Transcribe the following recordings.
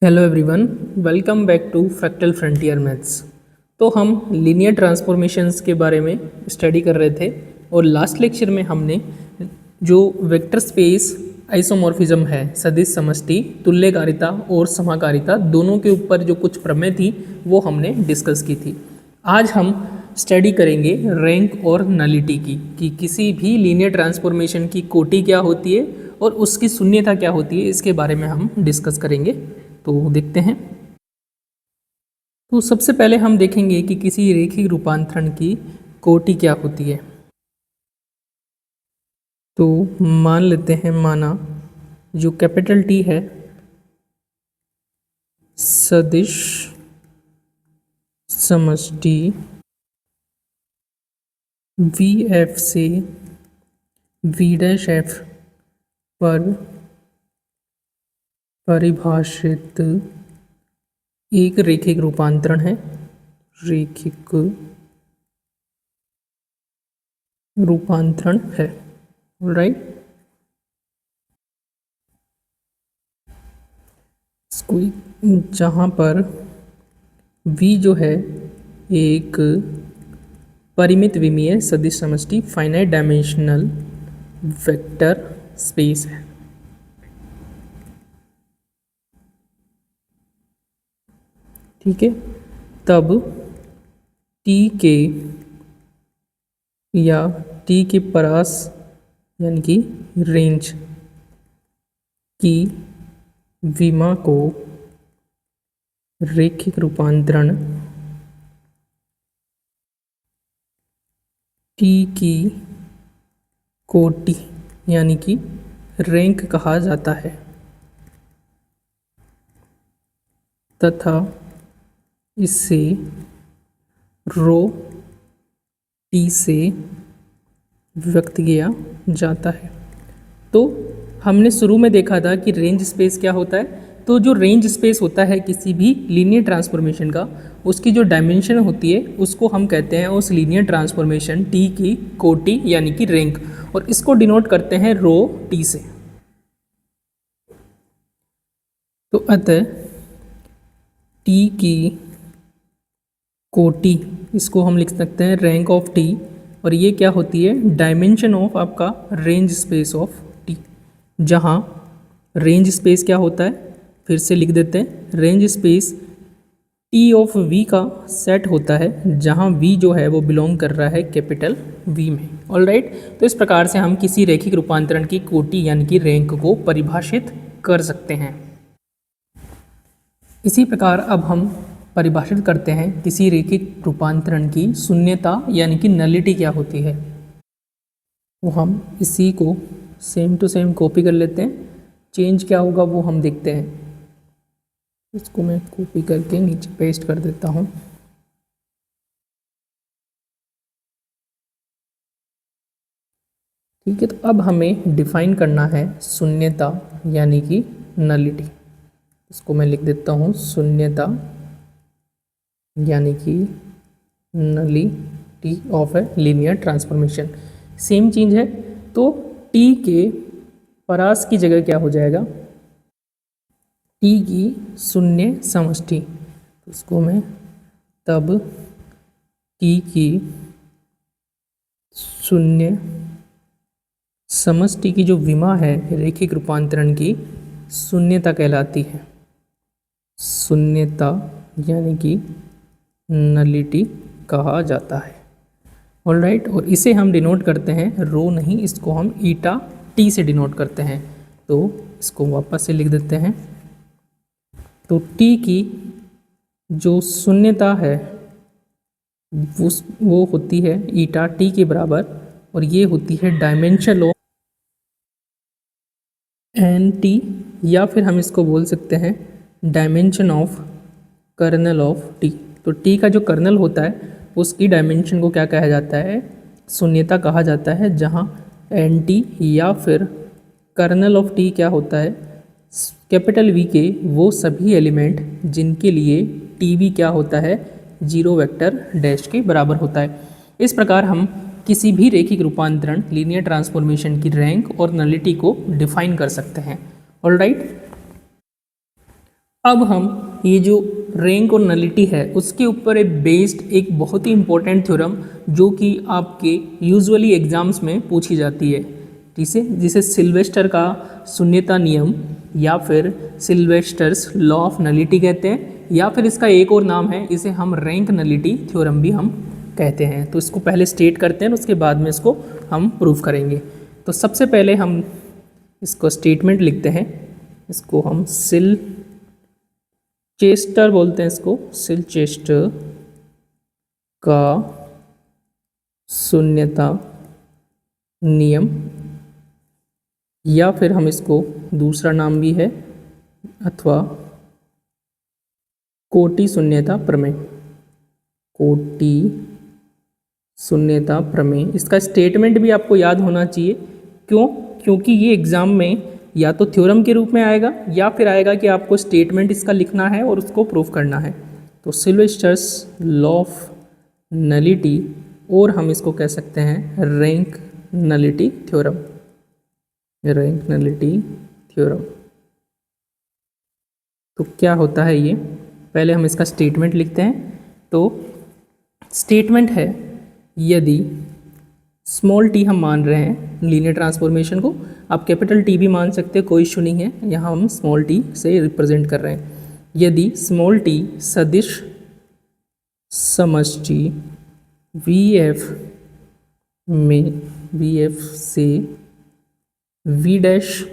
Hello everyone, welcome back to Fractal Frontier Maths. तो हम linear transformations के बारे में स्टडी कर रहे थे और लास्ट लेक्चर में हमने जो वेक्टर स्पेस आइसोमॉर्फिज्म है, सदिश समष्टि, तुल्यकारिता और समाकारिता, दोनों के ऊपर जो कुछ प्रमेय थी वो हमने डिस्कस की थी। आज हम स्टडी करेंगे रैंक और नलिटी की, कि किसी भी लीनियर ट्रांसफॉर्मेशन की कोटि क्या होती है और उसकी शून्यता क्या होती है, इसके बारे में हम डिस्कस करेंगे। तो देखते हैं। तो सबसे पहले हम देखेंगे कि किसी रेखिक रूपांतरण की कोटि क्या होती है। तो मान लेते हैं, माना जो कैपिटल टी है सदिश समष्टि वी एफ से वी डैश एफ पर परिभाषित एक रेखिक रूपांतरण है। रेखिक रूपांतरण है, राइट। जहाँ पर V जो है एक परिमित विमीय सदिश समष्टि फाइनाइट डायमेंशनल वेक्टर स्पेस है। ठीक है, तब T के या T के परास यानी कि रेंज की विमा को रेखिक रूपांतरण T की कोटि यानी कि रैंक कहा जाता है, तथा इससे रो T से व्यक्त किया जाता है। तो हमने शुरू में देखा था कि रेंज स्पेस क्या होता है। तो जो रेंज स्पेस होता है किसी भी लीनियर ट्रांसफॉर्मेशन का, उसकी जो डायमेंशन होती है उसको हम कहते हैं उस लीनियर ट्रांसफॉर्मेशन T की कोटि यानी कि रैंक, और इसको डिनोट करते हैं रो T से। तो अतः T की कोटि, इसको हम लिख सकते हैं रैंक ऑफ T, और ये क्या होती है, डायमेंशन ऑफ आपका रेंज स्पेस ऑफ T। जहाँ रेंज स्पेस क्या होता है, फिर से लिख देते हैं, range space T of V का सेट होता है जहाँ V जो है वो बिलोंग कर रहा है कैपिटल V में। All right. तो इस प्रकार से हम किसी रेखिक रूपांतरण की कोटि यानी कि रैंक को परिभाषित कर सकते हैं। इसी प्रकार अब हम परिभाषित करते हैं किसी रेखिक रूपांतरण की शून्यता यानी कि नलिटी क्या होती है। वो हम इसी को सेम टू सेम कॉपी कर लेते हैं, चेंज क्या होगा वो हम देखते हैं। इसको मैं कॉपी करके नीचे पेस्ट कर देता हूँ। ठीक है, तो अब हमें डिफाइन करना है शून्यता यानी कि नलिटी। इसको मैं लिख देता हूँ, शून्यता यानी कि nullity of a linear transformation. Same चीज़ है, तो T के परास की जगह क्या हो जाएगा, T की शून्य समष्टि। उसको मैं तब T की शून्य समष्टि की जो विमा है रेखिक रूपांतरण की, शून्यता कहलाती है। शून्यता यानी कि नलिटी कहा जाता है। All right. और इसे हम डिनोट करते हैं रो नहीं, इसको हम ईटा T से डिनोट करते हैं। तो इसको वापस से लिख देते हैं। तो T की जो शून्यता है वो होती है ईटा T के बराबर, और ये होती है डायमेंशन ऑफ NT, या फिर हम इसको बोल सकते हैं dimension of kernel of T। तो T का जो कर्नल होता है उसकी डायमेंशन को क्या कहा जाता है, शून्यता कहा जाता है, जहाँ NT या फिर कर्नल ऑफ T क्या होता है, कैपिटल V के वो सभी एलिमेंट जिनके लिए TV क्या होता है, जीरो वेक्टर डैश के बराबर होता है। इस प्रकार हम किसी भी रेखिक रूपांतरण लीनियर ट्रांसफॉर्मेशन की रैंक और नलिटी को डिफाइन कर सकते हैं। All right. अब हम ये जो रैंक और नलिटी है उसके ऊपर एक बेस्ड एक बहुत ही इम्पोर्टेंट थ्योरम जो कि आपके यूजुअली एग्जाम्स में पूछी जाती है, जिसे सिल्वेस्टर का शून्यता नियम या फिर सिल्वेस्टर्स लॉ ऑफ नलिटी कहते हैं, या फिर इसका एक और नाम है, इसे हम रैंक नलिटी थ्योरम भी हम कहते हैं। तो इसको पहले स्टेट करते हैं, उसके बाद में इसको हम प्रूव करेंगे। तो सबसे पहले हम इसको स्टेटमेंट लिखते हैं, इसको हम चेस्टर बोलते हैं, इसको सिलचेस्टर का शून्यता नियम, या फिर हम इसको दूसरा नाम भी है अथवा कोटि शून्यता प्रमेय, कोटि शून्यता प्रमेय। इसका स्टेटमेंट भी आपको याद होना चाहिए। क्यों? क्योंकि ये एग्जाम में या तो थ्योरम के रूप में आएगा या फिर आएगा कि आपको स्टेटमेंट इसका लिखना है और उसको प्रूफ करना है। तो सिल्वेस्टर्स लॉ ऑफ नलिटी, और हम इसको कह सकते हैं rank nullity theorem, rank nullity theorem. तो क्या होता है ये, पहले हम इसका स्टेटमेंट लिखते हैं। तो स्टेटमेंट है, यदि स्मॉल टी हम मान रहे हैं लीनियर ट्रांसफॉर्मेशन को, आप कैपिटल टी भी मान सकते हैं, कोई इशू नहीं है, यहाँ हम स्मॉल टी से रिप्रेजेंट कर रहे हैं। यदि स्मॉल टी सदिश समष्टि वी एफ से वी डैश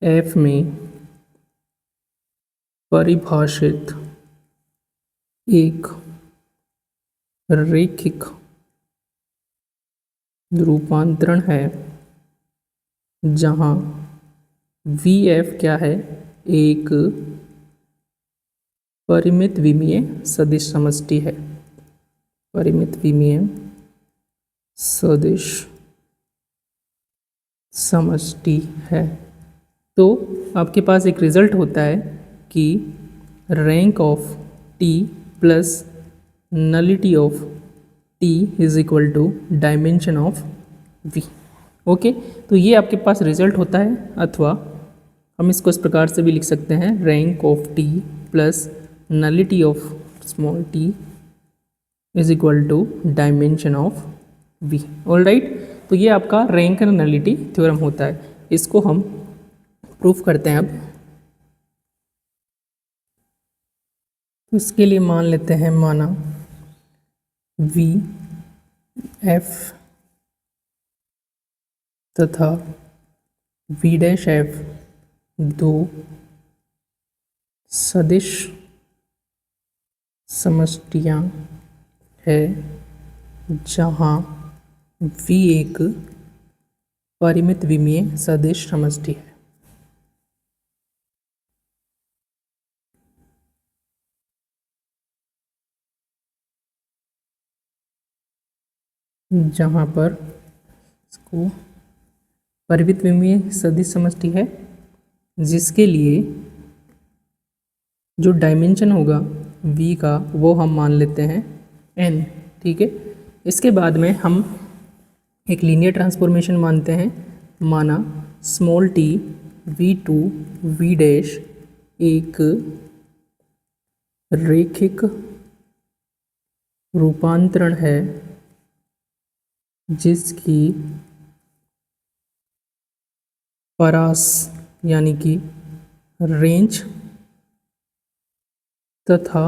एफ में परिभाषित एक रैखिक रूपांतरण है, जहाँ वी एफ क्या है, एक परिमित विमीय सदिश समष्टि है, परिमित विमीय सदिश समष्टि है। तो आपके पास एक रिजल्ट होता है कि rank of T plus nullity of T is equal to dimension of V. Okay, तो ये आपके पास रिजल्ट होता है, अथवा हम इसको इस प्रकार से भी लिख सकते हैं, rank of T plus nullity of small T is equal to dimension of V. Alright, तो ये आपका रैंक एंड नलिटी थ्योरम होता है। इसको हम प्रूफ करते हैं। अब तो इसके लिए मान लेते हैं, माना वी एफ तथा वी डैश एफ दो सदिश समष्टियाँ है, जहाँ वी एक परिमित विमीय सदिश समष्टि है। जहाँ पर इसको परिमित विमीय सदिश समष्टि है, जिसके लिए जो डायमेंशन होगा v का वो हम मान लेते हैं n। ठीक है, इसके बाद में हम एक लीनियर ट्रांसफॉर्मेशन मानते हैं, माना small t v2 v dash एक रैखिक रूपांतरण है, जिसकी परास यानी कि रेंज तथा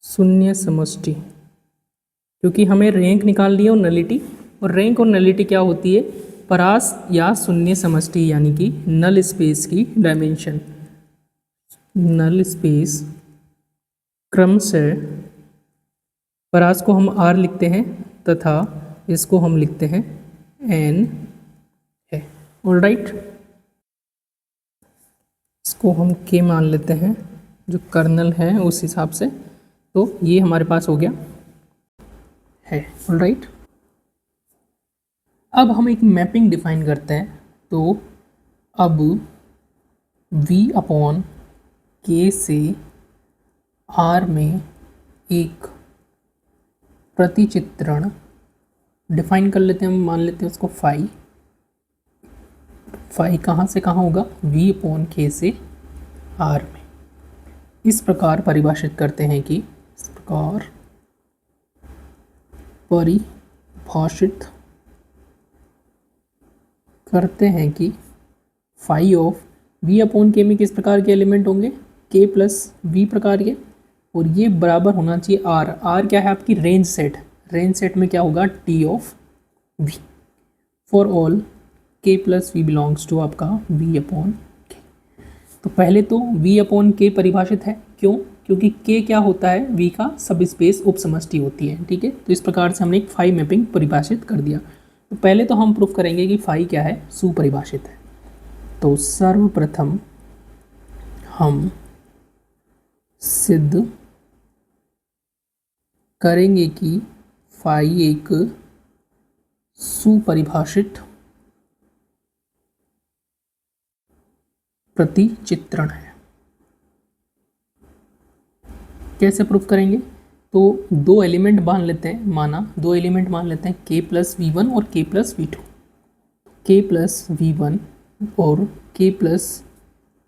शून्य समष्टि, क्योंकि हमें रैंक निकालनी है और नलिटी, और रैंक और नलिटी क्या होती है, परास या शून्य समष्टि यानी कि नल स्पेस की डायमेंशन। नल स्पेस क्रमशः परास को हम r लिखते हैं तथा इसको हम लिखते हैं n है। ऑलराइट, इसको हम k मान लेते हैं, जो कर्नल है उस हिसाब से। तो ये हमारे पास हो गया है। ऑलराइट, अब हम एक मैपिंग डिफाइन करते हैं। तो अब v अपॉन k से r में एक प्रतिचित्रण डिफाइन कर लेते हैं। हम मान लेते हैं उसको फाई। फाई कहाँ से कहाँ होगा, v अपॉन k से r में। इस प्रकार परिभाषित करते हैं कि फाई ऑफ वी अपॉन के में किस प्रकार के एलिमेंट होंगे, के प्लस वी प्रकार के, और ये बराबर होना चाहिए आर। आर क्या है आपकी रेंज सेट। रेंज सेट में क्या होगा T of v for all k plus v belongs to आपका वी अपॉन के। तो पहले तो वी अपॉन के परिभाषित है, क्यों, क्योंकि के क्या होता है वी का सब स्पेस उप समष्टि होती है। ठीक है, तो इस प्रकार से हमने एक फाई मैपिंग परिभाषित कर दिया। तो पहले तो हम प्रूफ करेंगे कि फाई क्या है, सुपरिभाषित है। तो सर्वप्रथम हम सिद्ध करेंगे कि फाई एक सुपरिभाषित प्रतिचित्रण है। कैसे प्रूफ करेंगे, तो दो एलिमेंट मान लेते हैं, माना दो एलिमेंट मान लेते हैं के प्लस वी वन और के प्लस वी टू। के प्लस वी वन और के प्लस,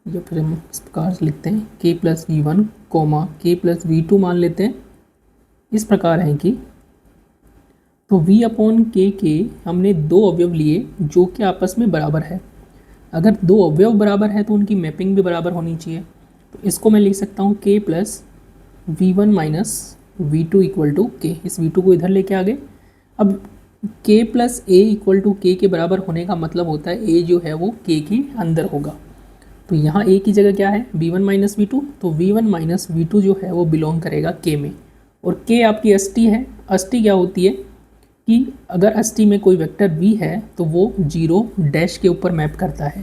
या फिर हम इस प्रकार से लिखते हैं के प्लस वी वन कोमा के प्लस वी टू मान लेते हैं। इस प्रकार है कि तो v अपॉन के हमने दो अवयव लिए जो कि आपस में बराबर है। अगर दो अवयव बराबर है तो उनकी मैपिंग भी बराबर होनी चाहिए। तो इसको मैं लिख सकता हूँ k plus v one minus v two equal to k. इस v2 को इधर लेके आ गए। अब k plus a equal to k के बराबर होने का मतलब होता है a जो है वो k के अंदर होगा। तो यहाँ a की जगह क्या है v1 माइनस वी टू, तो v1 माइनस वी टू जो है वो बिलोंग करेगा k में। और k आपकी अष्टी है। अष्टी क्या होती है कि अगर अष्टी में कोई वेक्टर v है तो वो जीरो डैश के ऊपर मैप करता है।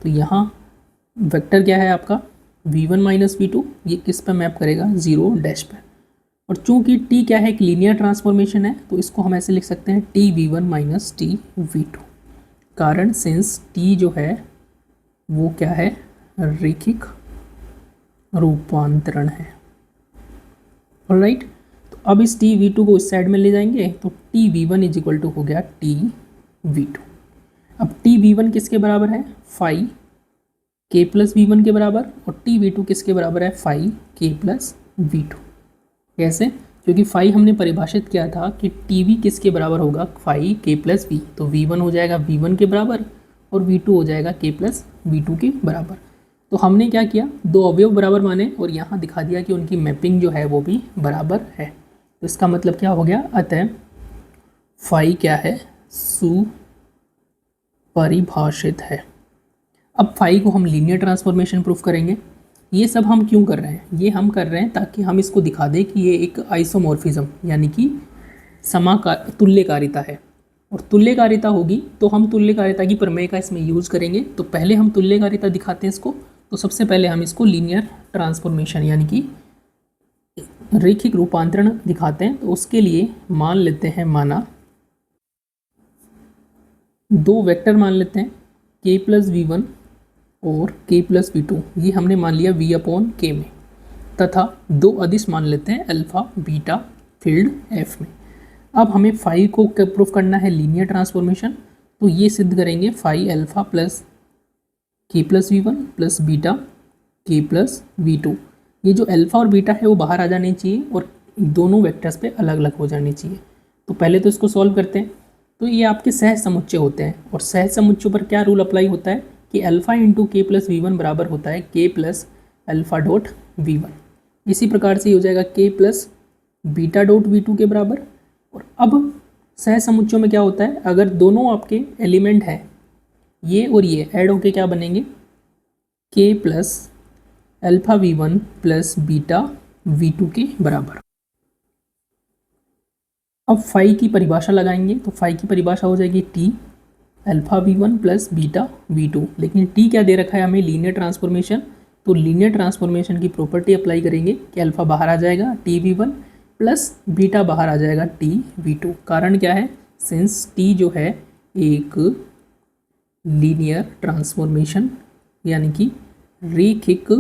तो यहाँ वेक्टर क्या है आपका v1 माइनस वी टू, ये किस पर मैप करेगा जीरो डैश पर। और चूंकि t क्या है एक लीनियर ट्रांसफॉर्मेशन है तो इसको हम ऐसे लिख सकते हैं T v one minus T v two. कारण सिंस t जो है वो क्या है रैखिक रूपांतरण है। ऑलराइट, तो अब इस टी वी टू को इस साइड में ले जाएंगे तो T v one is equal to हो गया टी वी टू। अब टी वी वन किसके बराबर है फाई के प्लस वी वन के बराबर, और टी वी टू किसके बराबर है फाई के प्लस वी टू। कैसे, क्योंकि फाई हमने परिभाषित किया था कि टी वी किसके बराबर होगा फाई के प्लस वी, तो वी वन हो जाएगा वी वन के बराबर और वी टू हो जाएगा के प्लस वी टू के बराबर। तो हमने क्या किया, दो अवयव बराबर माने और यहाँ दिखा दिया कि उनकी मैपिंग जो है वो भी बराबर है। तो इसका मतलब क्या हो गया, अतः फाई क्या है सुपरिभाषित है। अब फाई को हम लीनियर ट्रांसफॉर्मेशन प्रूफ करेंगे। ये सब हम क्यों कर रहे हैं, ये हम कर रहे हैं ताकि हम इसको दिखा दें कि ये एक आइसोमॉर्फिज्म यानी कि तुल्यकारिता है। और तुल्यकारिता होगी तो हम तुल्यकारिता की प्रमेय का इसमें यूज करेंगे। तो पहले हम तुल्यकारिता दिखाते हैं इसको। तो सबसे पहले हम इसको लीनियर ट्रांसफॉर्मेशन यानी कि रैखिक रूपांतरण दिखाते हैं। तो उसके लिए मान लेते हैं, माना दो वेक्टर मान लेते हैं के प्लस वी वन और के प्लस वी टू, ये हमने मान लिया वी अपॉन के में, तथा दो अदिश मान लेते हैं अल्फा बीटा फील्ड एफ में। अब हमें फाई को प्रूफ करना है लीनियर ट्रांसफॉर्मेशन। तो ये सिद्ध करेंगे phi alpha plus k plus v one plus beta k plus v two. ये जो अल्फा और बीटा है वो बाहर आ जाने चाहिए और दोनों वेक्टर्स पे अलग अलग हो जाने चाहिए। तो पहले तो इसको सॉल्व करते हैं। तो ये आपके सहज समुच्चय होते हैं और सहज समुच्चय पर क्या रूल अप्लाई होता है कि alpha into k plus v one बराबर होता है k plus alpha dot v one. इसी प्रकार से हो जाएगा k plus beta dot v two के बराबर। और अब सहज समुच्चयों में क्या होता है, अगर दोनों आपके एलिमेंट हैं ये और ये ऐड होके क्या बनेंगे k plus alpha v one plus beta v two के बराबर। अब फाई की परिभाषा लगाएंगे। तो फाई की परिभाषा हो जाएगी T alpha v one plus beta v two. लेकिन टी क्या दे रखा है हमें लीनियर ट्रांसफॉर्मेशन। तो लीनियर ट्रांसफॉर्मेशन की प्रॉपर्टी अप्लाई करेंगे कि अल्फा बाहर आ जाएगा T v one plus beta बाहर आ जाएगा टी वी टू। कारण क्या है, सिंस टी जो है एक लीनियर ट्रांसफॉर्मेशन यानी कि रैखिक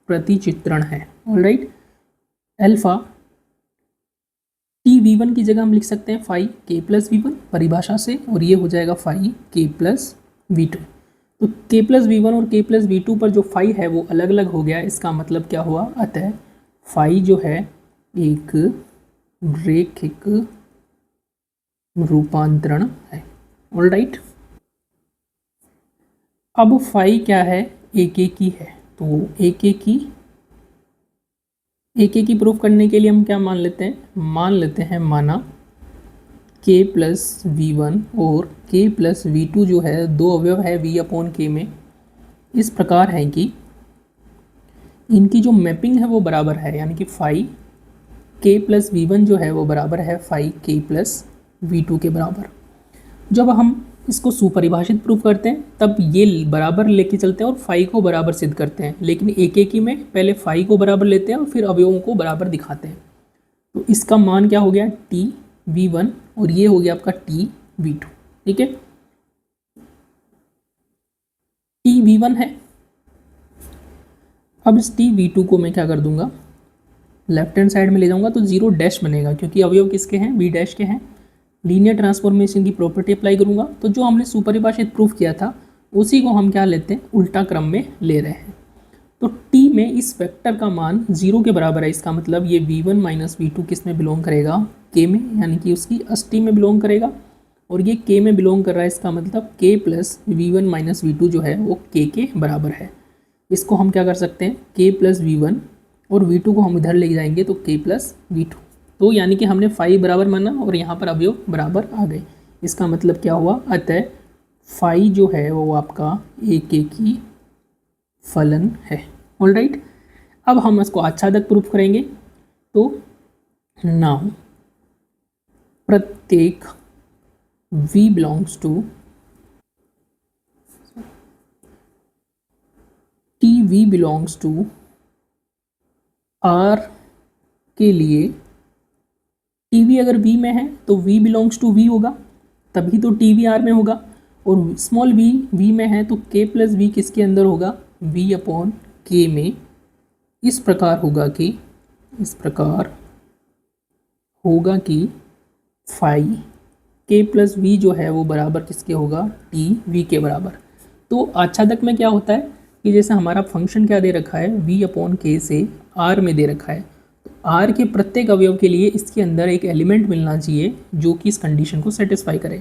प्रतिचित्रण है। Alright, alpha T v one की जगह हम लिख सकते हैं फाई के प्लस वी वन परिभाषा से, और ये हो जाएगा फाई के प्लस वी टू। तो k प्लस वी वन और k प्लस वी टू पर जो फाई है वो अलग अलग हो गया। इसका मतलब क्या हुआ, अतः फाई जो है एक रैखिक रूपांतरण है। ऑलराइट, अब फाई क्या है, एक की है। तो एक की प्रूफ करने के लिए हम क्या मान लेते हैं, मान लेते हैं माना k प्लस वी वन और k प्लस वी टू जो है दो अवयव है v अपॉन k में, इस प्रकार है कि इनकी जो मैपिंग है वो बराबर है, यानी कि phi k plus v one जो है वो बराबर है phi k plus v two के बराबर। जब हम इसको सुपरिभाषित प्रूफ करते हैं तब ये बराबर लेके चलते हैं और फाई को बराबर सिद्ध करते हैं, लेकिन एक ही में पहले फाई को बराबर लेते हैं और फिर अवयवों को बराबर दिखाते हैं। तो इसका मान क्या हो गया, टी वी वन और ये हो गया आपका टी वी टू। ठीक है, टी वी वन है। अब इस टी वी टू को मैं क्या कर दूंगा, लेफ्ट हैंड साइड में ले जाऊंगा तो जीरो डैश बनेगा, क्योंकि अवयव किसके हैं, वी डैश के हैं। लीनियर ट्रांसफॉर्मेशन की प्रॉपर्टी अप्लाई करूंगा तो जो हमने सुपरिभाषित प्रूफ किया था उसी को हम क्या लेते हैं, उल्टा क्रम में ले रहे हैं। तो टी में इस वेक्टर का मान जीरो के बराबर है। इसका मतलब ये v one minus v two किस में बिलोंग करेगा, के में, यानी कि उसकी अष्टी में बिलोंग करेगा। और ये के में बिलोंग कर रहा है, इसका मतलब k plus v one minus v two जो है वो के बराबर है। इसको हम क्या कर सकते हैं, के प्लस वी वन और वी टू को हम इधर ले जाएंगे तो के प्लस वी टू। तो यानी कि हमने फाई बराबर माना और यहाँ पर अवयव बराबर आ गए। इसका मतलब क्या हुआ, अतः फाई जो है वो आपका एक की फलन है। ऑलराइट, अब हम इसको आच्छादक प्रूफ करेंगे। तो नाउ प्रत्येक v belongs to T v belongs to r के लिए टी वी अगर v में है तो v बिलोंग्स टू v होगा, तभी तो टी वी आर में होगा। और स्मॉल v में है तो k प्लस वी किसके अंदर होगा, v अपॉन k में। इस प्रकार होगा कि फाई k प्लस वी जो है वो बराबर किसके होगा, टी वी के बराबर। तो आच्छादक में क्या होता है कि जैसे हमारा फंक्शन क्या दे रखा है, v अपॉन के से r में दे रखा है, तो r के प्रत्येक अवयव के लिए इसके अंदर एक एलिमेंट मिलना चाहिए जो कि इस कंडीशन को सेटिस्फाई करे।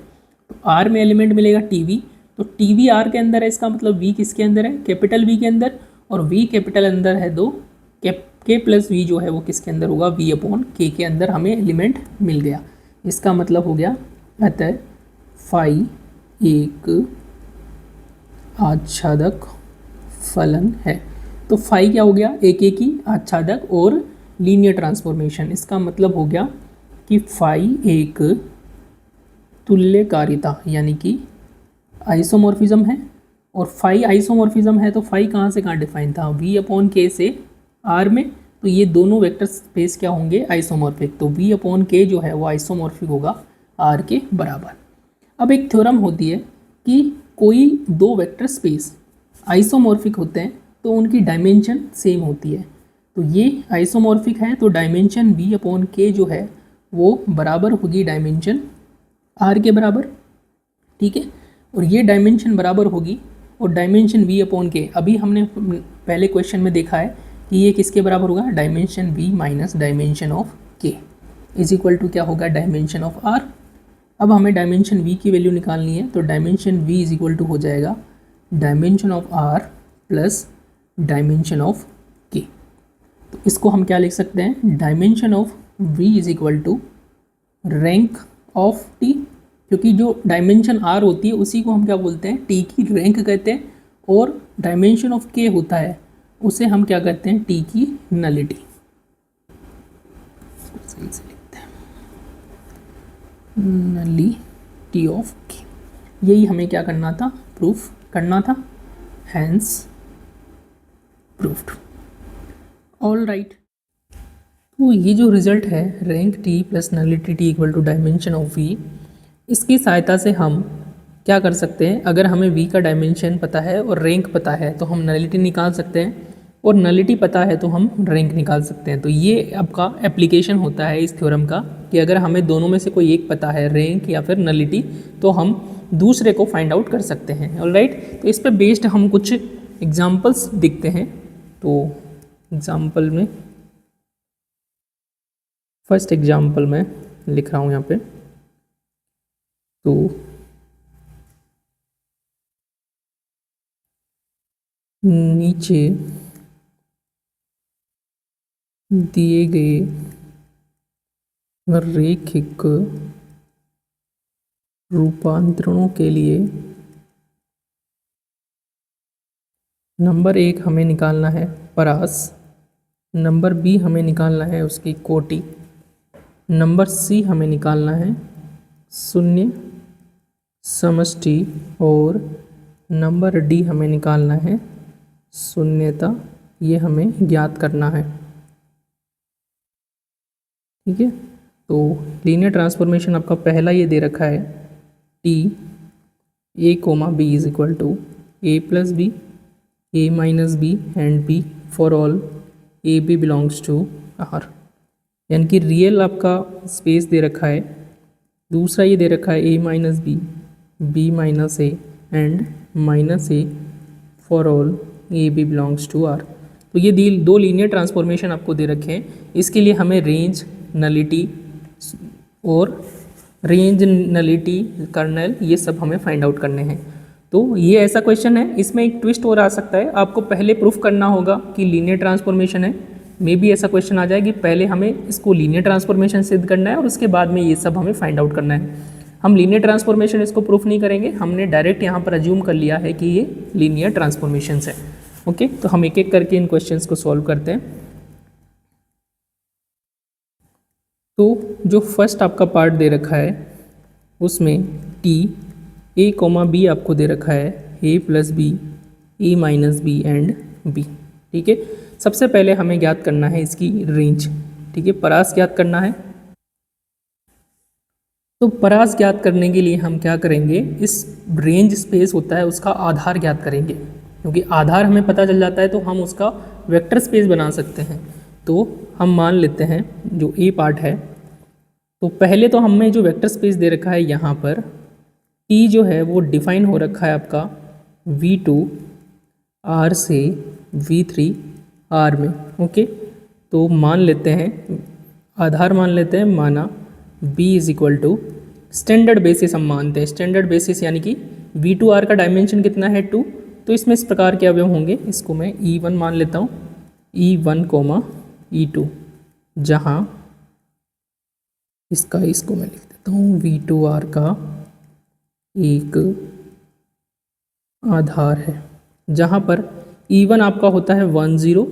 तो r में एलिमेंट मिलेगा टी वी, तो टी वी आर के अंदर है, इसका मतलब v किसके अंदर है, कैपिटल वी के अंदर, और v कैपिटल अंदर है दो, के प्लस वी जो है वो किसके अंदर होगा, v अपॉन के अंदर हमें एलिमेंट मिल गया। इसका मतलब हो गया अतः फाई एक आच्छादक फलन है। तो फाई क्या हो गया, एक की आच्छादक और लीनियर ट्रांसफॉर्मेशन। इसका मतलब हो गया कि फाई एक तुल्यकारिता यानी कि आइसोमॉर्फिज्म है, और फाई आइसोमॉर्फिज्म है तो फाई कहाँ से कहाँ डिफाइन था, v अपॉन के से r में। तो ये दोनों वेक्टर स्पेस क्या होंगे, आइसोमॉर्फिक। तो v अपॉन के जो है वो आइसोमॉर्फिक होगा r के बराबर। अब एक थ्योरम होती है कि कोई दो वेक्टर स्पेस आइसोमॉर्फिक होते हैं तो उनकी डायमेंशन सेम होती है। तो ये आइसोमॉर्फिक है तो डायमेंशन v अपॉन के जो है वो बराबर होगी डायमेंशन r के बराबर। ठीक है, और ये डायमेंशन बराबर होगी और डायमेंशन v अपॉन के, अभी हमने पहले क्वेश्चन में देखा है कि ये किसके बराबर होगा, dimension v minus dimension of k is equal to क्या होगा, डायमेंशन ऑफ r। अब हमें डायमेंशन v की वैल्यू निकालनी है, तो dimension v is equal to हो जाएगा dimension of r plus dimension of k। तो इसको हम क्या लिख सकते हैं, dimension of v is equal to rank of t, क्योंकि जो डायमेंशन r होती है उसी को हम क्या बोलते हैं, t की रैंक कहते हैं, और डायमेंशन ऑफ k होता है उसे हम क्या कहते हैं, t की नलिटी। सही से लिखते हैं, नलिटी ऑफ k। यही हमें क्या करना था, प्रूफ करना था, हैंस प्रूफ्ड। ऑल राइट, तो ये जो रिजल्ट है rank t plus nullity t equal to dimension of v, इसकी सहायता से हम क्या कर सकते हैं, अगर हमें v का डायमेंशन पता है और रैंक पता है तो हम नलिटी निकाल सकते हैं। और नलिटी पता है तो हम रैंक निकाल सकते हैं। तो ये आपका एप्लीकेशन होता है इस थ्योरम का कि अगर हमें दोनों में से कोई एक पता है, रैंक या फिर नलिटी, तो हम दूसरे को फाइंड आउट कर सकते हैं। ऑलराइट, तो इस पर बेस्ड हम कुछ एग्जाम्पल्स देखते हैं। तो एग्जाम्पल में फर्स्ट एग्जाम्पल मैं लिख रहा हूँ यहाँ पे। तो नीचे दिए गए रैखिक रूपांतरणों के लिए नंबर 1 हमें निकालना है परास, नंबर बी हमें निकालना है उसकी कोटि, नंबर सी हमें निकालना है शून्य समष्टि, और नंबर डी हमें निकालना है शून्यता। ये हमें ज्ञात करना है। ठीक है, तो लीनियर ट्रांसफॉर्मेशन आपका पहला ये दे रखा है T a comma b is equal to a plus b, a minus b and b for all a b belongs to R, यानी कि रियल आपका स्पेस दे रखा है। दूसरा ये दे रखा है a minus b, b minus a and minus a for all a b belongs to R. तो ये दो लीनियर ट्रांसफॉर्मेशन आपको दे रखे हैं। इसके लिए हमें रेंज, नलिटी और रेंज, नलिटी, कर्नल, ये सब हमें फाइंड आउट करने हैं। तो ये ऐसा क्वेश्चन है, इसमें एक ट्विस्ट और आ सकता है। आपको पहले प्रूफ करना होगा कि लीनियर ट्रांसफॉर्मेशन है। मे भी ऐसा क्वेश्चन आ जाए कि पहले हमें इसको लीनियर ट्रांसफॉर्मेशन सिद्ध करना है और उसके बाद में ये सब हमें फाइंड आउट करना है। हम लीनियर ट्रांसफॉर्मेशन इसको प्रूफ नहीं करेंगे, हमने डायरेक्ट यहाँ पर अज्यूम कर लिया है कि ये लीनियर ट्रांसफॉर्मेशन है। ओके, तो हम एक एक करके इन क्वेश्चंस को सॉल्व करते हैं। तो जो फर्स्ट आपका पार्ट दे रखा है उसमें टी ए कोमा बी आपको दे रखा है a plus b, a minus b and b. ठीक है, सबसे पहले हमें ज्ञात करना है इसकी रेंज। ठीक है, परास ज्ञात करना है। तो परास ज्ञात करने के लिए हम क्या करेंगे, इस रेंज स्पेस होता है उसका आधार ज्ञात करेंगे, क्योंकि आधार हमें पता चल जाता है तो हम उसका वेक्टर स्पेस बना सकते हैं। तो हम मान लेते हैं जो ए पार्ट है, तो पहले तो हमें जो वेक्टर स्पेस दे रखा है यहाँ पर टी जो है वो डिफाइन हो रखा है आपका V2 R से V3 R में। ओके, तो मान लेते हैं, आधार मान लेते हैं, माना B is equal to standard basis हम मानते हैं। स्टैंडर्ड बेसिस यानी कि V2 R का डायमेंशन कितना है 2, तो इसमें इस प्रकार के अवयव होंगे। इसको मैं E1 मान लेता हूँ, E1 कोमा E2, जहाँ इसको मैं लिख देता हूँ V2R का एक आधार है, जहाँ पर E1 आपका होता है 1 0,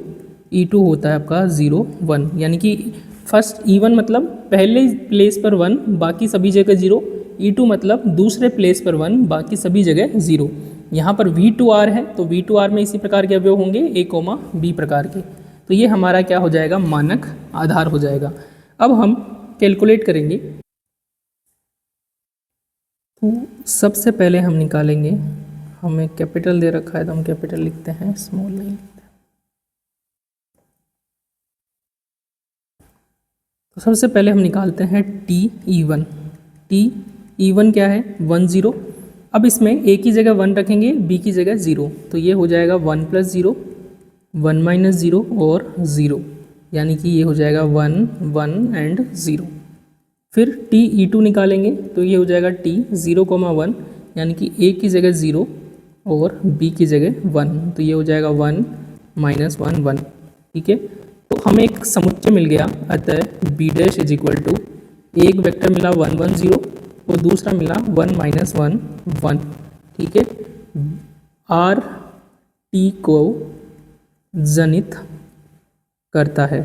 E2 होता है आपका 0 1, यानी कि फर्स्ट E1 मतलब पहले प्लेस पर 1 बाकी सभी जगह 0, E2 मतलब दूसरे प्लेस पर 1 बाकी सभी जगह 0। यहाँ पर V2R है तो V2R में इसी प्रकार के अवयव होंगे A कोमा B प्रकार के। तो ये हमारा क्या हो जाएगा, मानक आधार हो जाएगा। अब हम कैलकुलेट करेंगे। तो सबसे पहले हम निकालेंगे, हमें कैपिटल दे रखा है तो हम कैपिटल लिखते हैं, स्मॉल नहीं लिखते। तो सबसे पहले हम निकालते हैं TE1। TE1 क्या है 1 0। अब इसमें A की जगह 1 रखेंगे, B की जगह 0, तो ये हो जाएगा 1 + 0, 1 - 0 और 0, यानी कि ये हो जाएगा 1 1 एंड 0। फिर TE2 निकालेंगे तो ये हो जाएगा T 0, 1, यानी कि A की जगह 0 और B की जगह 1, तो ये हो जाएगा 1 - 1 1। ठीक है, तो हमें एक समुच्चय मिल गया, अतः B' इज इक्वल टू, एक वेक्टर मिला 1 1 0 और दूसरा मिला 1 - 1 1। ठीक है, R T को जनित करता है।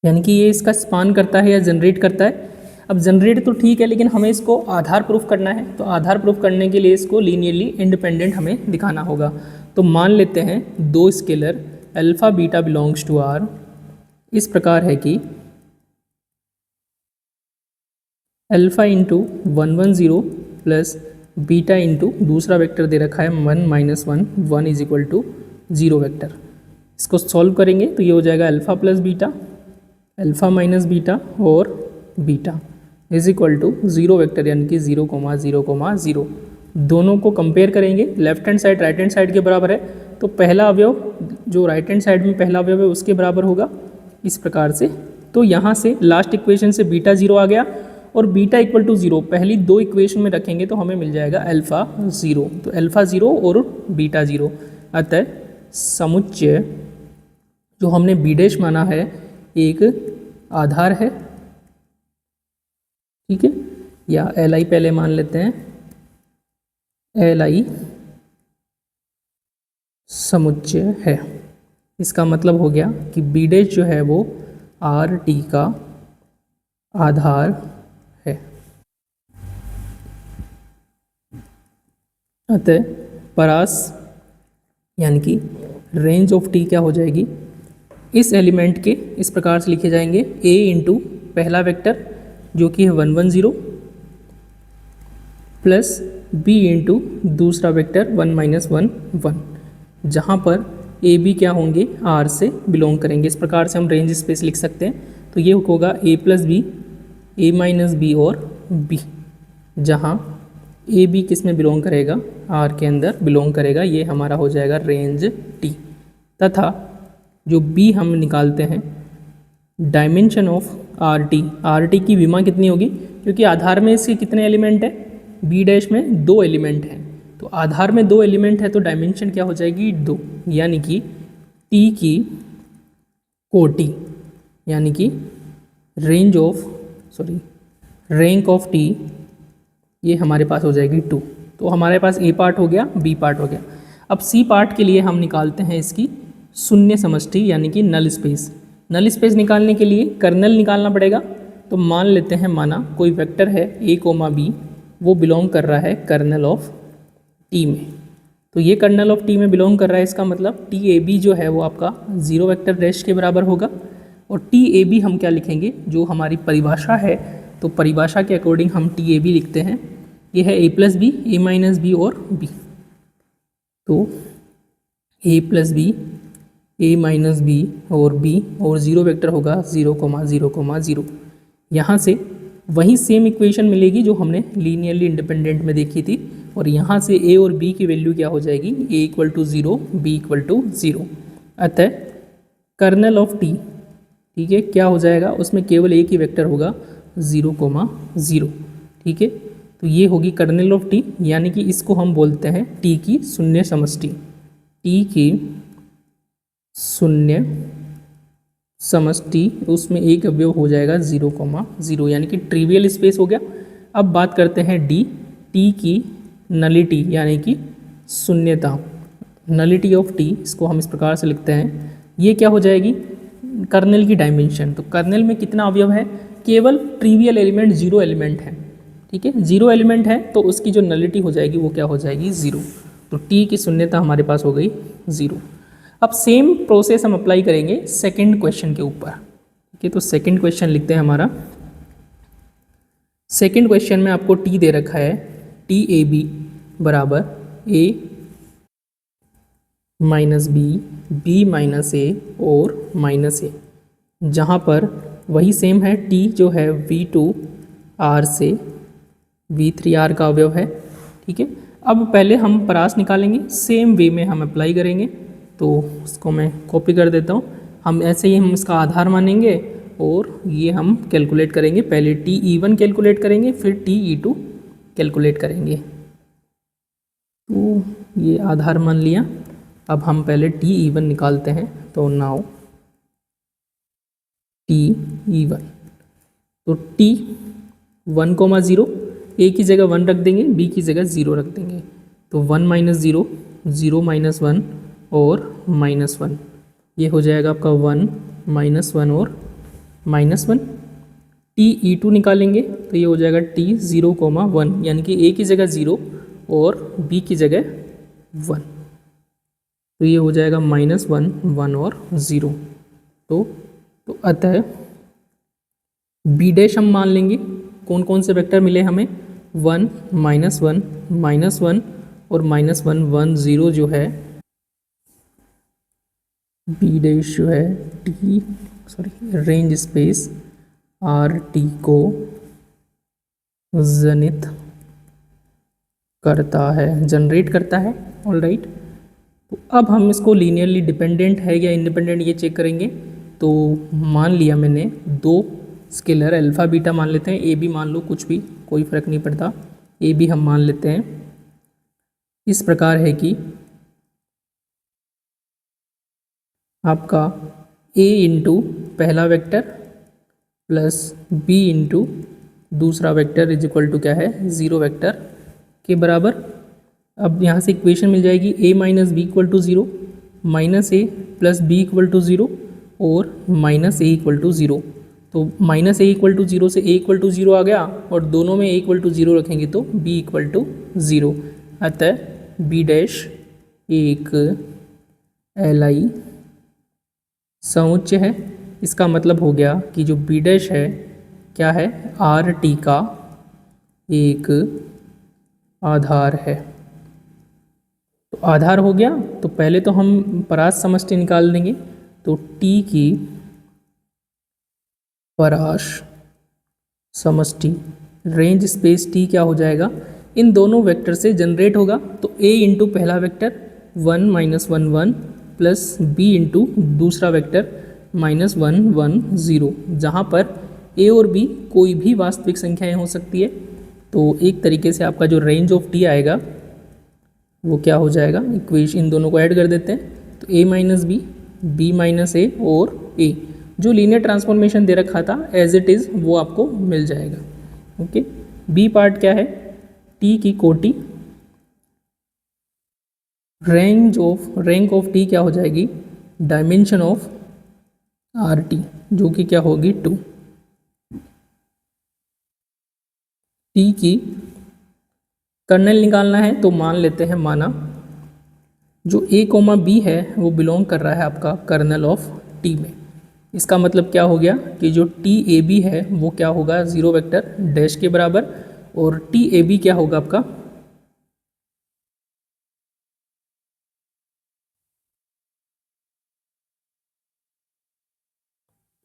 यानी कि ये इसका स्पान करता है या जनरेट करता है। अब जनरेट तो ठीक है, लेकिन हमें इसको आधार प्रूफ करना है, तो आधार प्रूफ करने के लिए इसको लीनियरली इंडिपेंडेंट हमें दिखाना होगा। तो मान लेते हैं दो scalar alpha beta belongs to R इस प्रकार है कि alpha into 1 1 0 plus beta into दूसरा वेक्टर दे रखा है 1 minus 1, 1 is equal to 0 vector. इसको सॉल्व करेंगे तो ये हो जाएगा alpha plus beta, alpha minus beta और beta is equal to 0 vector यानी कि 0,0,0। दोनों को कंपेयर करेंगे, left hand side right hand side के बराबर है, तो पहला अवयव जो राइट हैंड साइड में पहला अवयव है उसके बराबर होगा इस प्रकार से। तो यहाँ से लास्ट इक्वेशन से बीटा 0 आ गया और बीटा इक्वल टू 0 पहली दो इक्वेशन में रखेंगे तो हमें मिल जाएगा अल्फ़ा 0। तो अल्फ़ा 0 और बीटा 0, अतः समुच्चय जो हमने बी डैश माना है एक आधार है, ठीक है, या एल आई पहले मान लेते हैं, एल आई समुच्चय है। इसका मतलब हो गया कि बी डैश जो है वो आर टी का आधार है। अतः परास यानी कि रेंज ऑफ टी क्या हो जाएगी, इस एलिमेंट के इस प्रकार से लिखे जाएंगे a इंटू पहला वेक्टर जो कि है 1 1 0 प्लस b इंटू दूसरा वेक्टर 1 माइनस 1 1, जहाँ पर ए बी क्या होंगे आर से बिलोंग करेंगे। इस प्रकार से हम रेंज स्पेस लिख सकते हैं। तो ये होगा a plus b, a minus b और b, जहाँ ए बी किस में बिलोंग करेगा, आर के अंदर बिलोंग करेगा। ये हमारा हो जाएगा रेंज टी। तथा जो b हम निकालते हैं डायमेंशन ऑफ आर टी की विमा कितनी होगी, क्योंकि आधार में इसके कितने एलिमेंट हैं, बी डैश में 2 एलिमेंट हैं, तो आधार में 2 एलिमेंट है तो डायमेंशन क्या हो जाएगी 2, यानी कि टी की कोटि यानी कि रैंक ऑफ टी ये हमारे पास हो जाएगी 2। तो हमारे पास ए पार्ट हो गया, बी पार्ट हो गया। अब सी पार्ट के लिए हम निकालते हैं इसकी शून्य समष्टि यानी कि नल स्पेस। नल स्पेस निकालने के लिए कर्नल निकालना पड़ेगा। तो मान लेते हैं, माना कोई वेक्टर है a कोमा बी, वो बिलोंग कर रहा है कर्नल ऑफ टी में। तो ये कर्नल ऑफ टी में बिलोंग कर रहा है, इसका मतलब टी ए बी जो है वो आपका 0 वेक्टर डैश के बराबर होगा। और टी ए बी हम क्या लिखेंगे, जो हमारी परिभाषा है, तो परिभाषा के अकॉर्डिंग हम टी ए बी लिखते हैं। ये है a plus b, a minus b और b। तो a plus b, a minus b और b, और 0 वेक्टर होगा 0,0,0। यहाँ से वही सेम इक्वेशन मिलेगी जो हमने लीनियरली इंडिपेंडेंट में देखी थी, और यहाँ से a और b की वैल्यू क्या हो जाएगी, a equal to 0, b equal to 0। अतः कर्नल ऑफ टी, ठीक है, क्या हो जाएगा, उसमें केवल एक ही वेक्टर होगा 0,0, ठीक है। तो ये होगी कर्नल ऑफ टी, यानी कि इसको हम बोलते हैं टी की शून्य समष्टि। टी की शून्य समष्टि, उसमें एक अवयव हो जाएगा 0,0, यानी कि ट्रिवियल स्पेस हो गया। अब बात करते हैं डी, टी की नलिटी यानी कि शून्यता, नलिटी ऑफ टी, इसको हम इस प्रकार से लिखते हैं। ये क्या हो जाएगी, कर्नल की डायमेंशन। तो कर्नल में कितना अवयव है, केवल ट्रिवियल एलिमेंट 0 एलिमेंट है, ठीक है, 0 एलिमेंट है, तो उसकी जो नलिटी हो जाएगी वो क्या हो जाएगी 0। तो टी की शून्यता हमारे पास हो गई 0। अब सेम प्रोसेस हम अप्लाई करेंगे सेकंड क्वेश्चन के ऊपर, ठीक है। तो सेकंड क्वेश्चन लिखते हैं हमारा। सेकंड क्वेश्चन में आपको टी दे रखा है, टी ए बी बराबर ए minus b, b minus a और माइनस ए, जहाँ पर वही सेम है, टी जो है V2 R से V3 R का अवयव है, ठीक है। अब पहले हम परास निकालेंगे, सेम वे में हम अप्लाई करेंगे। तो इसको मैं कॉपी कर देता हूँ। हम ऐसे ही हम इसका आधार मानेंगे और ये हम कैलकुलेट करेंगे। पहले TE1 कैलकुलेट करेंगे, फिर TE2 कैलकुलेट करेंगे। तो ये आधार मान लिया। अब हम पहले TE1 निकालते हैं। तो नाउ TE1, तो T1,0, ए की जगह 1 रख देंगे, बी की जगह 0 रख देंगे। तो 1 माइनस 0, 0 माइनस 1 और -1, ये हो जाएगा आपका 1 -1 और -1। TE2 निकालेंगे तो ये हो जाएगा T0,1, यानी कि ए की जगह 0 और बी की जगह 1, तो ये हो जाएगा -1 1 और 0। तो अतः बी डैश हम मान लेंगे। कौन कौन से वेक्टर मिले हमें, 1 -1 -1 और -1 1 0 जो है बी डैश जो है T range space R T को जनरेट करता है। ऑल राइट, तो अब हम इसको लीनियरली डिपेंडेंट है या इंडिपेंडेंट ये चेक करेंगे। तो मान लिया मैंने दो स्केलर अल्फ़ा बीटा मान लेते हैं, ए बी मान लो, कुछ भी कोई फ़र्क नहीं पड़ता, ए बी हम मान लेते हैं। इस प्रकार है कि आपका ए इंटू पहला वेक्टर प्लस बी इंटू दूसरा वेक्टर इज इक्वल टू क्या है, 0 वेक्टर के बराबर। अब यहाँ से इक्वेशन मिल जाएगी a minus b equal to 0, minus a plus b equal to 0 और माइनस ए इक्वल टू 0। तो माइनस ए इक्वल टू 0 से a इक्वल टू 0 आ गया और दोनों में a इक्वल टू 0 रखेंगे तो b इक्वल टू 0। अतः b डैश एक LI समुच्चय है। इसका मतलब हो गया कि जो b डैश है क्या है, आर टी का एक आधार है। तो आधार हो गया, तो पहले तो हम परास समष्टि निकाल देंगे। तो t की परास समष्टि रेंज स्पेस t क्या हो जाएगा, इन दोनों वेक्टर से जनरेट होगा। तो a इंटू पहला वेक्टर 1 -1 1 प्लस b इंटू दूसरा वेक्टर -1 1 0, जहाँ पर a और b कोई भी वास्तविक संख्याएं हो सकती है। तो एक तरीके से आपका जो रेंज ऑफ t आएगा वो क्या हो जाएगा, इक्वेशन इन दोनों को ऐड कर देते हैं। तो a minus b, b minus a और a जो लीनियर ट्रांसफॉर्मेशन दे रखा था एज इट इज़ वो आपको मिल जाएगा। ओके, बी पार्ट क्या है, t की कोटि रैंक ऑफ t क्या हो जाएगी, डायमेंशन ऑफ आर टी, जो कि क्या होगी 2। t की कर्नल निकालना है तो मान लेते हैं, माना जो a कोमा बी है वो बिलोंग कर रहा है आपका कर्नल ऑफ t में। इसका मतलब क्या हो गया कि जो टी ए बी है वो क्या होगा, 0 वेक्टर डैश के बराबर, और टी ए बी क्या होगा आपका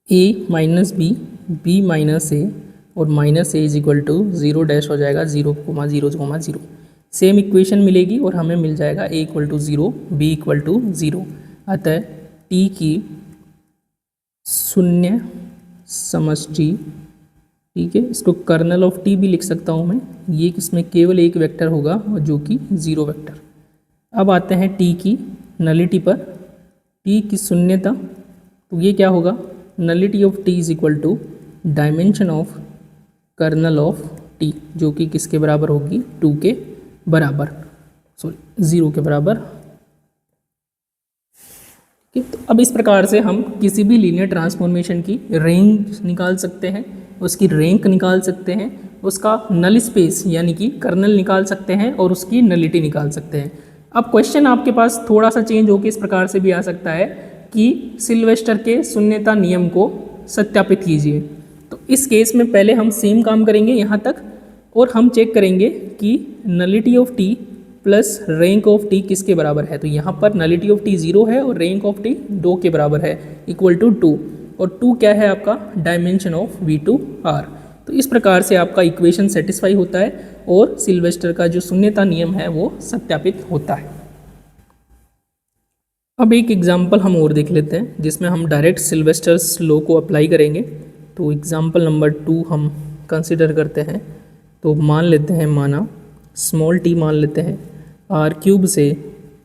a minus b, b minus a और minus a is equal to 0 dash हो जाएगा 0,0,0। सेम इक्वेशन मिलेगी और हमें मिल जाएगा a equal to 0, b equal to 0। अतः t की शून्य समष्टि, ठीक है, इसको कर्नल ऑफ t भी लिख सकता हूँ मैं, ये इसमें केवल एक वेक्टर होगा और जो कि 0 वेक्टर। अब आते हैं t की नलिटी पर, t की शून्यता, तो ये क्या होगा, nullity of t is equal to dimension of kernel of t, जो कि किसके बराबर होगी, 2 के बराबर, 0 के बराबर। ठीक, तो अब इस प्रकार से हम किसी भी लीनियर ट्रांसफॉर्मेशन की रेंज निकाल सकते हैं, उसकी रैंक निकाल सकते हैं, उसका नल स्पेस यानी कि कर्नल निकाल सकते हैं और उसकी नलिटी निकाल सकते हैं। अब क्वेश्चन आपके पास थोड़ा सा चेंज होकर इस प्रकार से भी आ सकता है कि सिल्वेस्टर के शून्यता नियम को सत्यापित कीजिए। तो इस केस में पहले हम सेम काम करेंगे यहाँ तक, और हम चेक करेंगे कि nullity of T plus rank of T किसके बराबर है। तो यहाँ पर नलिटी ऑफ टी 0 है और रैंक ऑफ टी 2 के बराबर है, इक्वल टू 2, और 2 क्या है आपका, डायमेंशन ऑफ V2R। तो इस प्रकार से आपका इक्वेशन सेटिस्फाई होता है और सिल्वेस्टर का जो शून्यता नियम है वो सत्यापित होता है। अब एक एग्जाम्पल हम और देख लेते हैं जिसमें हम डायरेक्ट सिल्वेस्टर्स लॉ को अप्लाई करेंगे। तो एग्जाम्पल नंबर 2 हम कंसिडर करते हैं। तो मान लेते हैं, माना स्मॉल t मान लेते हैं, आर क्यूब से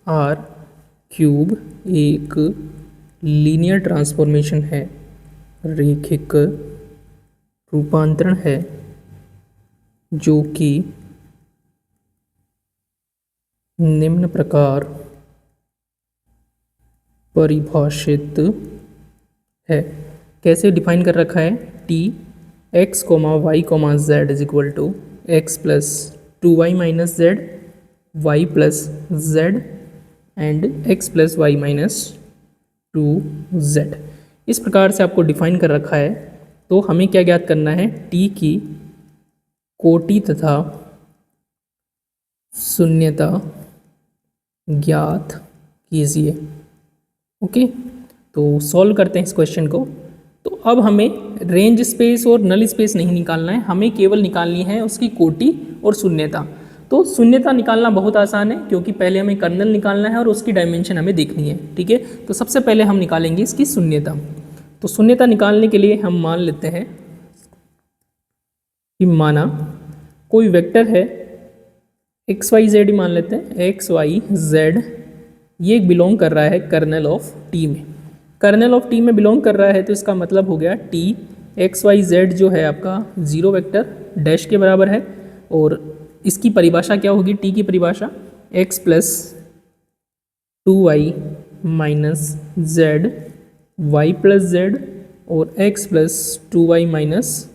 आर क्यूब एक लीनियर ट्रांसफॉर्मेशन है, रैखिक रूपांतरण है, जो कि निम्न प्रकार परिभाषित है। कैसे डिफाइन कर रखा है, t x, y, z is equal to x plus 2y minus z, y plus z and x plus y minus 2z। इस प्रकार से आपको डिफाइन कर रखा है। तो हमें क्या ज्ञात करना है, t की कोटि तथा शून्यता ज्ञात कीजिए। ओके, तो सॉल्व करते हैं इस क्वेश्चन को। तो अब हमें रेंज स्पेस और नल स्पेस नहीं निकालना है, हमें केवल निकालनी है उसकी कोटि और शून्यता। तो शून्यता निकालना बहुत आसान है, क्योंकि पहले हमें कर्नल निकालना है और उसकी डायमेंशन हमें देखनी है। ठीक है, तो सबसे पहले हम निकालेंगे इसकी शून्यता। तो शून्यता निकालने के लिए हम मान लेते हैं कि माना कोई वेक्टर है एक्स वाई जेड ही मान लेते हैं, एक्स वाई जेड, ये बिलोंग कर रहा है कर्नल ऑफ टी में। कर्नल ऑफ टी में बिलोंग कर रहा है तो इसका मतलब हो गया टी एक्स वाई जेड जो है आपका जीरो वेक्टर डैश के बराबर है। और इसकी परिभाषा क्या होगी, टी की परिभाषा x plus two y minus z, y plus z और x plus two y minus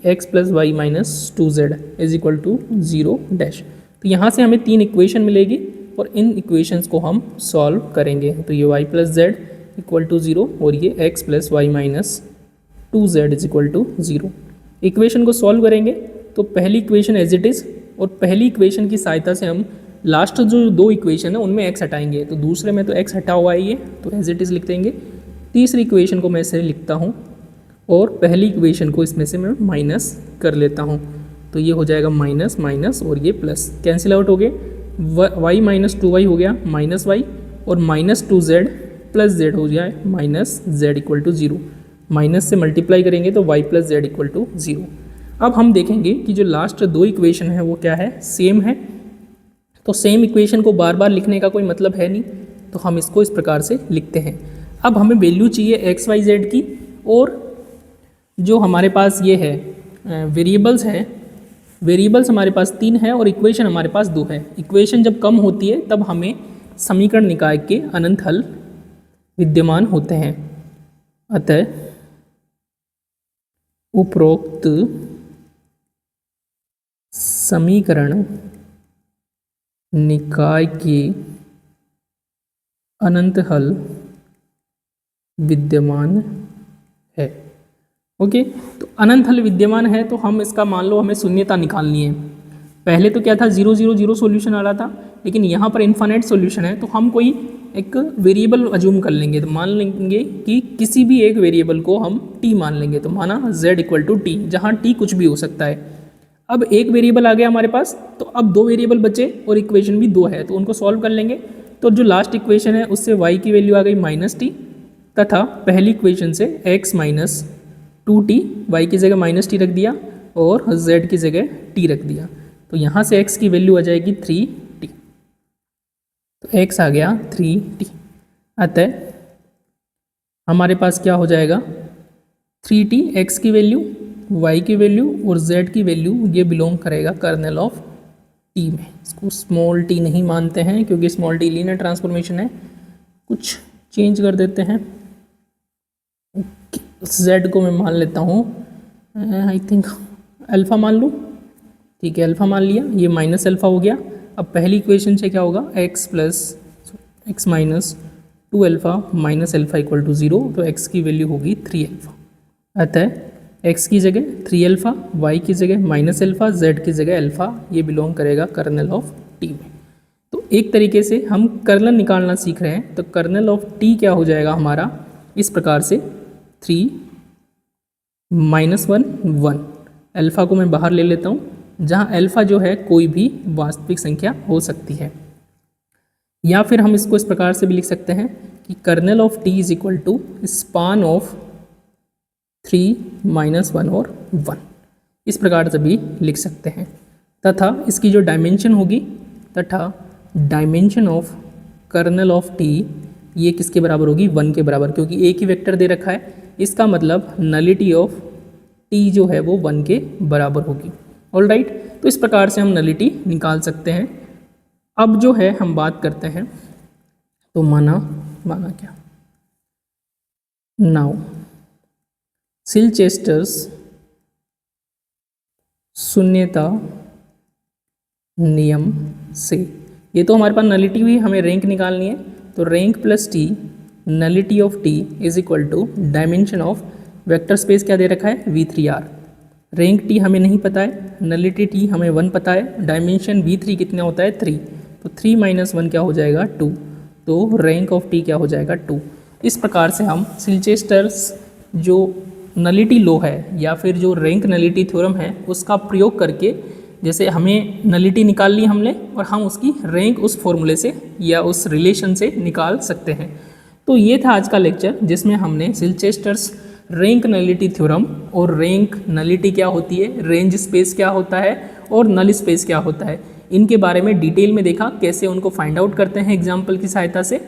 x plus y minus two z is equal to zero dash. तो यहाँ से हमें तीन इक्वेशन मिलेगी और इन इक्वेशंस को हम सॉल्व करेंगे। तो ये y plus z equal to zero और ये x plus y minus two z is equal to zero. Equation को सॉल्व करेंगे तो पहली इक्वेशन एज इट इज़, और पहली इक्वेशन की सहायता से हम लास्ट जो दो इक्वेशन है उनमें x हटाएंगे। तो दूसरे में तो x हटा हुआ है ये, तो एज इट इज़ लिख देंगे। तीसरी इक्वेशन को मैं ऐसे लिखता हूँ और पहली इक्वेशन को इसमें से मैं माइनस कर लेता हूँ। तो ये हो जाएगा माइनस माइनस और ये प्लस, कैंसिल आउट हो गए। y माइनस टू वाई हो गया माइनस वाई, और minus two z plus z हो जाए minus z equal to zero. Minus से मल्टीप्लाई करेंगे तो y plus z equal to zero. अब हम देखेंगे कि जो लास्ट दो इक्वेशन है वो क्या है, सेम है। तो सेम इक्वेशन को बार बार लिखने का कोई मतलब है नहीं, तो हम इसको इस प्रकार से लिखते हैं। अब हमें वैल्यू चाहिए एक्स वाई जेड की, और जो हमारे पास ये है वेरिएबल्स है, वेरिएबल्स हमारे पास तीन है और इक्वेशन हमारे पास दो है। इक्वेशन जब कम होती है तब हमें समीकरण निकाय के अनंत हल विद्यमान होते हैं। अतः उपरोक्त समीकरण निकाय के अनंत हल विद्यमान है। ओके, तो अनंत हल विद्यमान है तो हम इसका मान लो हमें शून्यता निकालनी है। पहले तो क्या था, जीरो जीरो जीरो सोल्यूशन आ रहा था, लेकिन यहाँ पर इन्फाइनाइट सोल्यूशन है तो हम कोई एक वेरिएबल अज्यूम कर लेंगे। तो मान लेंगे कि किसी भी एक वेरिएबल को हम t मान लेंगे। तो माना z इक्वल टू टी, जहाँ t कुछ भी हो सकता है। अब एक वेरिएबल आ गया हमारे पास, तो अब दो वेरिएबल बचे और इक्वेशन भी दो है, तो उनको सॉल्व कर लेंगे। तो जो लास्ट इक्वेशन है उससे y की वैल्यू आ गई माइनस टी, तथा पहली इक्वेशन से x minus two t, y की जगह माइनस टी रख दिया और z की जगह t रख दिया। तो यहाँ से x की वैल्यू आ जाएगी 3t, तो x आ गया 3t। अतः हमारे पास क्या हो जाएगा, 3t x की वैल्यू, y की वैल्यू और z की वैल्यू, ये बिलोंग करेगा कर्नल ऑफ t में। इसको स्मॉल t नहीं मानते हैं क्योंकि स्मॉल t लीनियर ट्रांसफॉर्मेशन है, कुछ चेंज कर देते हैं। z को मैं मान लेता हूँ, आई थिंक अल्फ़ा मान लूँ। ठीक है, अल्फ़ा मान लिया, ये माइनस अल्फ़ा हो गया। अब पहली इक्वेशन से क्या होगा, x minus two alpha minus alpha equal to zero, तो x की वैल्यू होगी 3 अल्फ़ा। अतः x की जगह 3 अल्फ़ा, y की जगह माइनस अल्फ़ा, z की जगह अल्फ़ा, ये बिलोंग करेगा कर्नल ऑफ t में। तो एक तरीके से हम कर्नल निकालना सीख रहे हैं। तो कर्नल ऑफ t क्या हो जाएगा हमारा, इस प्रकार से 3 माइनस 1 1, अल्फ़ा को मैं बाहर ले लेता हूँ, जहाँ अल्फ़ा जो है कोई भी वास्तविक संख्या हो सकती है। या फिर हम इसको इस प्रकार से भी लिख सकते हैं कि kernel of T is equal to span of 3 minus 1 और 1, इस प्रकार से भी लिख सकते हैं। तथा इसकी जो डायमेंशन होगी, तथा dimension of kernel of T ये किसके बराबर होगी, 1 के बराबर, क्योंकि एक ही वेक्टर दे रखा है। इसका मतलब नलिटी ऑफ टी जो है वो 1 के बराबर होगी। ऑल राइट, तो इस प्रकार से हम नलिटी निकाल सकते हैं। अब जो है हम बात करते हैं, तो माना क्या, नाउ सिलचेस्टर्स शून्यता नियम से, ये तो हमारे पास नलिटी हुई, हमें रैंक निकालनी है। तो rank plus T, nullity of T is equal to dimension of vector space क्या दे रखा है, V3R। रैंक टी हमें नहीं पता है, नलिटी टी हमें 1 पता है, डायमेंशन V3 कितना होता है 3, तो 3 - 1 क्या हो जाएगा 2, तो रैंक ऑफ टी क्या हो जाएगा 2। इस प्रकार से हम सिल्चेस्टर्स जो नलिटी लॉ है या फिर जो रैंक नलिटी थ्योरम है उसका प्रयोग करके, जैसे हमें नलिटी निकाल ली हमने और हम उसकी रैंक उस फॉर्मूले से या उस रिलेशन से निकाल सकते हैं। तो ये था आज का लेक्चर जिसमें हमने सिल्चेस्टर्स रैंक नलिटी थ्योरम और रैंक नलिटी क्या होती है, रेंज स्पेस क्या होता है और नल स्पेस क्या होता है, इनके बारे में डिटेल में देखा, कैसे उनको फाइंड आउट करते हैं एग्जाम्पल की सहायता से।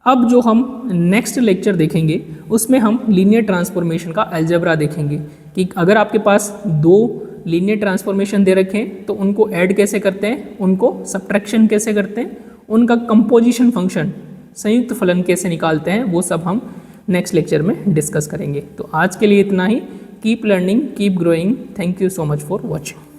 अब जो हम नेक्स्ट लेक्चर देखेंगे उसमें हम लीनियर ट्रांसफॉर्मेशन का अलजेब्रा देखेंगे कि अगर आपके पास 2 लीनियर ट्रांसफॉर्मेशन दे रखे हैं तो उनको ऐड कैसे करते हैं, उनको सब्ट्रैक्शन कैसे करते हैं, उनका कंपोजिशन फंक्शन संयुक्त फलन कैसे निकालते हैं, वो सब हम नेक्स्ट लेक्चर में डिस्कस करेंगे। तो आज के लिए इतना ही। Keep learning, keep growing. Thank you so much for watching.